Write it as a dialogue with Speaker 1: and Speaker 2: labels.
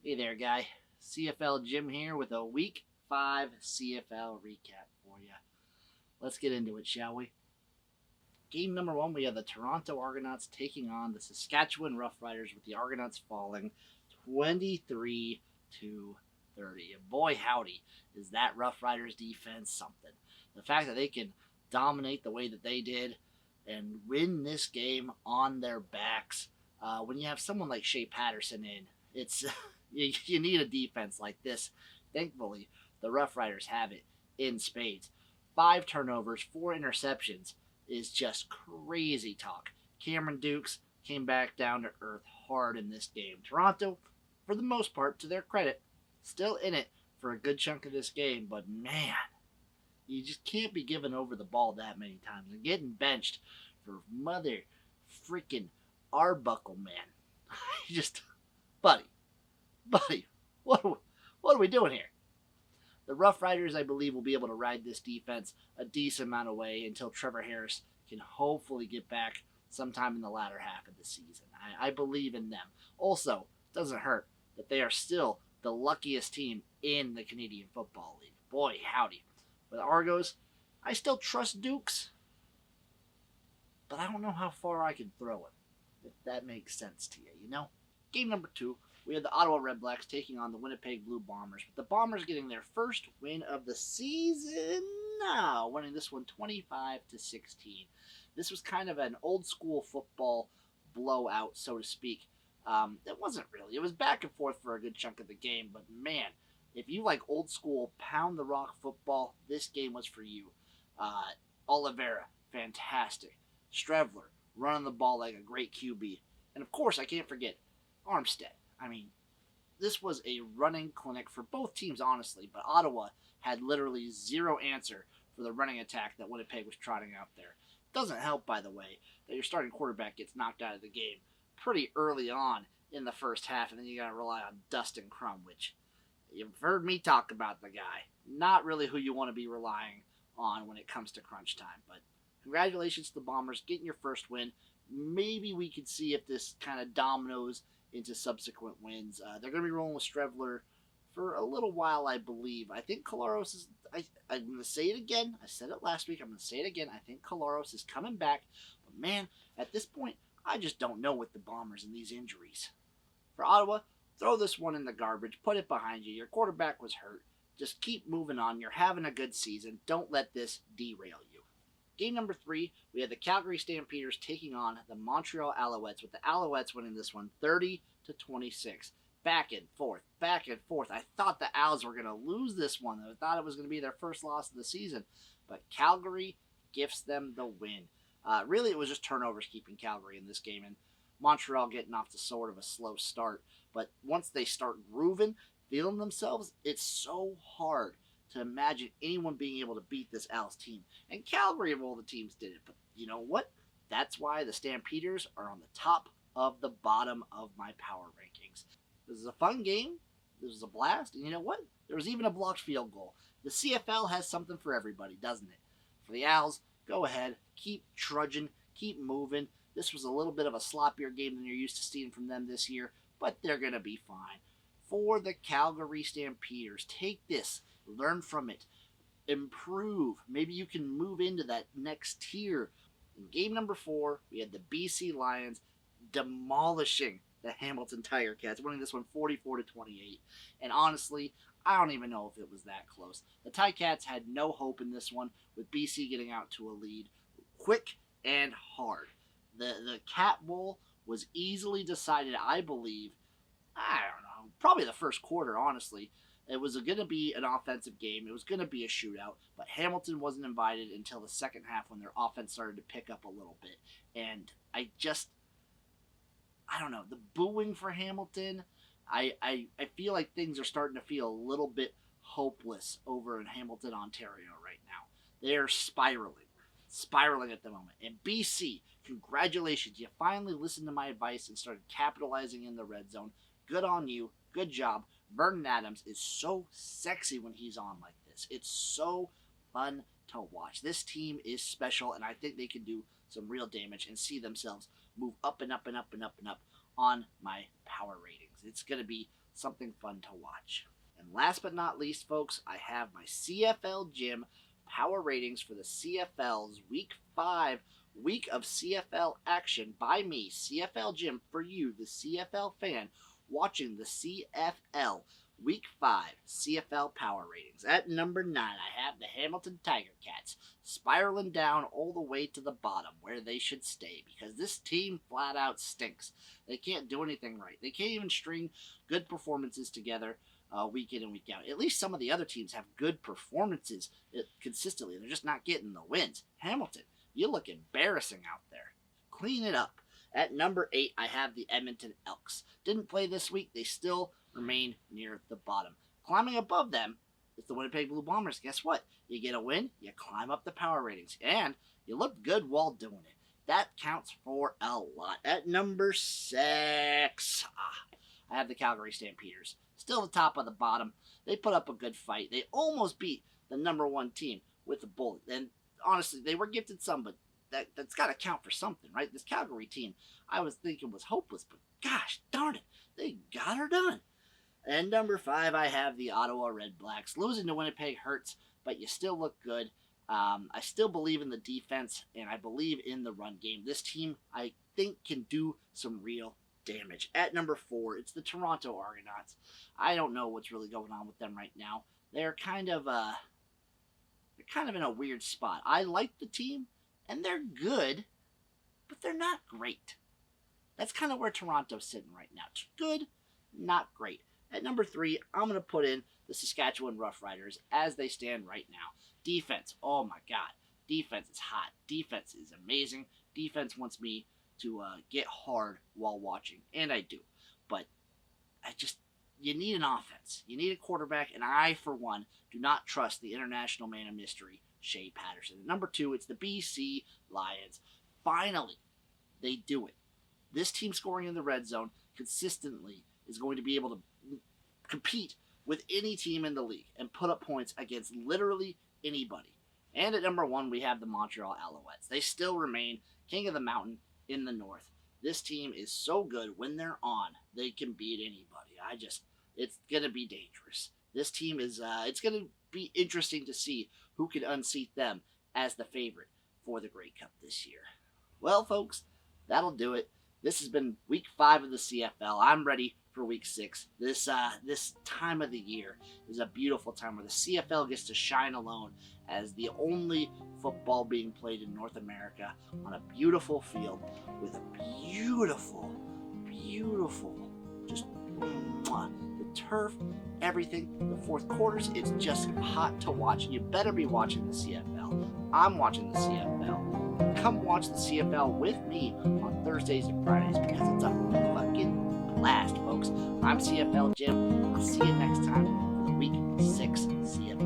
Speaker 1: Hey there, guy. CFL Jim here with a Week 5 CFL Recap for you. Let's get into it, shall we? Game number 1, we have the Toronto Argonauts taking on the Saskatchewan Roughriders, with the Argonauts falling 23-30. And boy, howdy, is that Roughriders defense something. The fact that they can dominate the way that they did and win this game on their backs, when you have someone like Shea Patterson in, it's you need a defense like this. Thankfully, the Roughriders have it in spades. 5 turnovers, 4 interceptions is just crazy talk. Cameron Dukes came back down to earth hard in this game. Toronto, for the most part, to their credit, still in it for a good chunk of this game, but man, you just can't be giving over the ball that many times and getting benched for mother freaking Arbuckle, man. Just, buddy, what are we doing here? The Rough Riders, I believe, will be able to ride this defense a decent amount of way until Trevor Harris can hopefully get back sometime in the latter half of the season. I believe in them. Also, it doesn't hurt that they are still the luckiest team in the Canadian Football League. Boy, howdy. For the Argos, I still trust Dukes, but I don't know how far I can throw him, if that makes sense to you, you know? Game number 2, we have the Ottawa Redblacks taking on the Winnipeg Blue Bombers, with the Bombers getting their first win of the season now, winning this one 25-16. This was kind of an old school football blowout, so to speak. It wasn't really. It was back and forth for a good chunk of the game, but man, if you like old school pound the rock football, this game was for you. Oliveira, fantastic. Strevler, running the ball like a great QB. And of course, I can't forget Armstead. I mean, this was a running clinic for both teams, honestly, but Ottawa had literally zero answer for the running attack that Winnipeg was trotting out there. Doesn't help, by the way, that your starting quarterback gets knocked out of the game pretty early on in the first half, and then you got to rely on Dustin Crum, which you've heard me talk about the guy. Not really who you want to be relying on when it comes to crunch time, but congratulations to the Bombers getting your first win. Maybe we could see if this kind of dominoes into subsequent wins. They're going to be rolling with Strevler for a little while, I believe. I think Kolaros is... I'm going to say it again. I said it last week. I'm going to say it again. I think Kolaros is coming back. But man, at this point, I just don't know with the Bombers and these injuries. For Ottawa, throw this one in the garbage. Put it behind you. Your quarterback was hurt. Just keep moving on. You're having a good season. Don't let this derail you. Game number 3, we had the Calgary Stampeders taking on the Montreal Alouettes, with the Alouettes winning this one 30-26. Back and forth. I thought the Owls were going to lose this one. I thought it was going to be their first loss of the season, but Calgary gifts them the win. Really, it was just turnovers keeping Calgary in this game, and Montreal getting off to sort of a slow start. But once they start grooving, feeling themselves, it's so hard to imagine anyone being able to beat this Owls team. And Calgary of all the teams did it. But you know what? That's why the Stampeders are on the top of the bottom of my power rankings. This is a fun game. This was a blast. And you know what? There was even a blocked field goal. The CFL has something for everybody, doesn't it? For the Owls, go ahead. Keep trudging. Keep moving. This was a little bit of a sloppier game than you're used to seeing from them this year, but they're going to be fine. For the Calgary Stampeders, take this. Learn from it. Improve. Maybe you can move into that next tier. In game number 4, we had the BC Lions demolishing the Hamilton Tiger Cats, winning this one 44-28. And honestly, I don't even know if it was that close. The Ticats had no hope in this one, with BC getting out to a lead quick and hard. The Cat Bowl was easily decided, I believe, I don't know, probably the first quarter, honestly. It was going to be an offensive game. It was going to be a shootout, but Hamilton wasn't invited until the second half when their offense started to pick up a little bit. And I don't know, the booing for Hamilton, I feel like things are starting to feel a little bit hopeless over in Hamilton, Ontario right now. They're spiraling at the moment. And BC, congratulations, you finally listened to my advice and started capitalizing in the red zone. Good on you. Good job. Vernon Adams is so sexy when he's on like this. It's so fun to watch. This team is special, and I think they can do some real damage and see themselves move up and up and up and up and up on my It's going to be something fun to watch. And last but not least, folks, I have my CFL Jim power ratings for the CFL's Week 5 week of CFL action by me, CFL Jim, for you, the CFL fan, watching the CFL Week 5 CFL power ratings. At number 9, I have the Hamilton Ticats spiraling down all the way to the bottom where they should stay because this team flat out stinks. They can't do anything right. They can't even string good performances together week in and week out. At least some of the other teams have good performances consistently. They're just not getting the wins. Hamilton, you look embarrassing out there. Clean it up. At number 8, I have the Edmonton Elks. Didn't play this week. They still remain near the bottom. Climbing above them is the Winnipeg Blue Bombers. Guess what? You get a win, you climb up the power ratings, and you look good while doing it. That counts for a lot. At number 6, I have the Calgary Stampeders. Still the top of the bottom. They put up a good fight. They almost beat the number 1 team with a bullet. And honestly, they were gifted some, but that's got to count for something, right? This Calgary team, I was thinking was hopeless, but gosh darn it, they got her done. And number 5, I have the Ottawa Red Blacks. Losing to Winnipeg hurts, but you still look good. I still believe in the defense, and I believe in the run game. This team, I think, can do some real damage. At number 4, it's the Toronto Argonauts. I don't know what's really going on with them right now. They're kind of in a weird spot. I like the team, and they're good, but they're not great. That's kind of where Toronto's sitting right now. It's good, not great. At number 3, I'm going to put in the Saskatchewan Roughriders as they stand right now. Defense, oh my God. Defense is hot. Defense is amazing. Defense wants me to get hard while watching, and I do. But you need an offense. You need a quarterback, and I, for one, do not trust the international man of mystery, Shea Patterson. At number 2, it's the BC Lions. Finally, they do it. This team scoring in the red zone consistently is going to be able to compete with any team in the league and put up points against literally anybody. And at number 1, we have the Montreal Alouettes. They still remain king of the mountain in the north. This team is so good when they're on, they can beat anybody. It's going to be dangerous. This team is, it's going to be interesting to see who can unseat them as the favorite for the Grey Cup this year. Well, folks, that'll do it. This has been week 5 of the CFL. I'm ready for week 6. This time of the year is a beautiful time where the CFL gets to shine alone as the only football being played in North America on a beautiful field with a beautiful, just the turf, everything. The fourth quarters, it's just hot to watch. You better be watching the CFL. I'm watching the CFL. Come watch the CFL with me on Thursdays and Fridays because it's a fucking blast, folks. I'm CFL Jim. I'll see you next time for the Week 6 CFL.